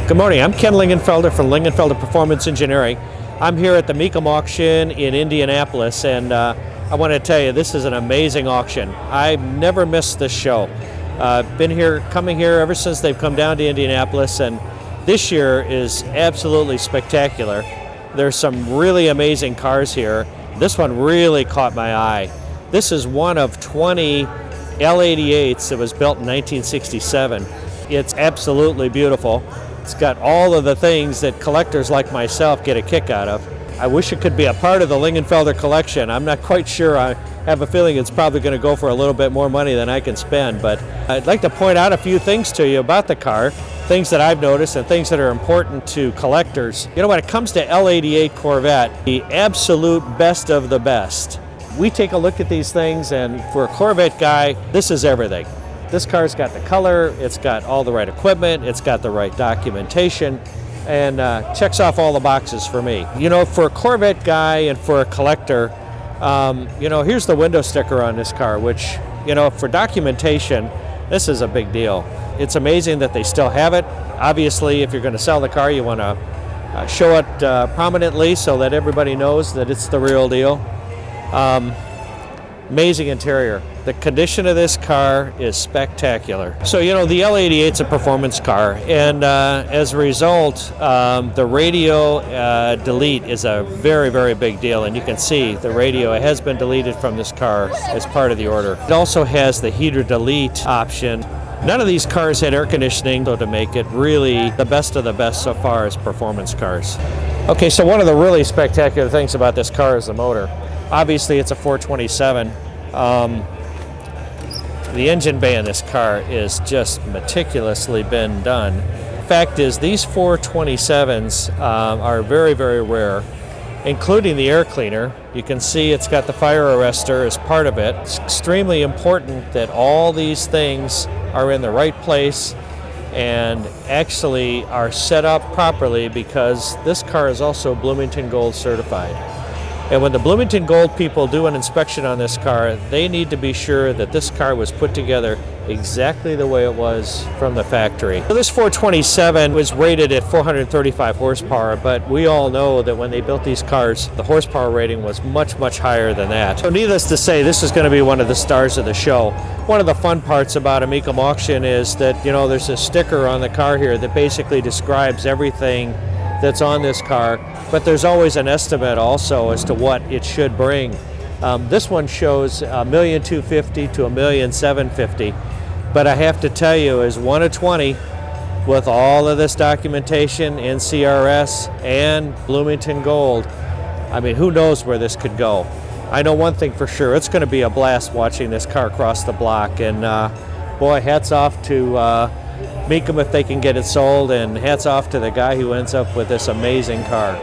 Good morning, I'm Ken Lingenfelter from Lingenfelter Performance Engineering. I'm here at the Mecum Auction in Indianapolis, and I want to tell you, this is an amazing auction. I've never missed this show. Coming here ever since they've come down to Indianapolis, and this year is absolutely spectacular. There's some really amazing cars here. This one really caught my eye. This is one of 20 L88s that was built in 1967. It's absolutely beautiful. It's got all of the things that collectors like myself get a kick out of. I wish it could be a part of the Lingenfelter collection. I'm not quite sure. I have a feeling it's probably going to go for a little bit more money than I can spend, but I'd like to point out a few things to you about the car, things that I've noticed and things that are important to collectors. You know, when it comes to L88 Corvette, the absolute best of the best. We take a look at these things, and for a Corvette guy, this is everything. This car's got the color, it's got all the right equipment, it's got the right documentation, and checks off all the boxes for me. You know, for a Corvette guy and for a collector, you know, here's the window sticker on this car, which, you know, for documentation, this is a big deal. It's amazing that they still have it. Obviously, if you're going to sell the car, you want to show it prominently so that everybody knows that it's the real deal. Amazing interior. The condition of this car is spectacular. So, you know, the L88 is a performance car, and as a result, the radio delete is a very, very big deal, and you can see the radio has been deleted from this car as part of the order. It also has the heater delete option. None of these cars had air conditioning, so to make it really the best of the best so far as performance cars. Okay, so one of the really spectacular things about this car is the motor. Obviously, it's a 427. The engine bay in this car is just meticulously been done. Fact is, these 427s are very, very rare, including the air cleaner. You can see it's got the fire arrestor as part of it. It's extremely important that all these things are in the right place and actually are set up properly, because this car is also Bloomington Gold certified. And when the Bloomington Gold people do an inspection on this car, they need to be sure that this car was put together exactly the way it was from the factory. So this 427 was rated at 435 horsepower, but we all know that when they built these cars, the horsepower rating was much, much higher than that. So needless to say, this is going to be one of the stars of the show. One of the fun parts about a Mecum auction is that, you know, there's a sticker on the car here that basically describes everything that's on this car, but there's always an estimate also as to what it should bring. This one shows $1,250,000 to $1,750,000, but I have to tell you, as one of 20 with all of this documentation, NCRS and Bloomington Gold, I mean, who knows where this could go. I know one thing for sure, it's going to be a blast watching this car cross the block, and boy, hats off to Mecum if they can get it sold, and hats off to the guy who ends up with this amazing car.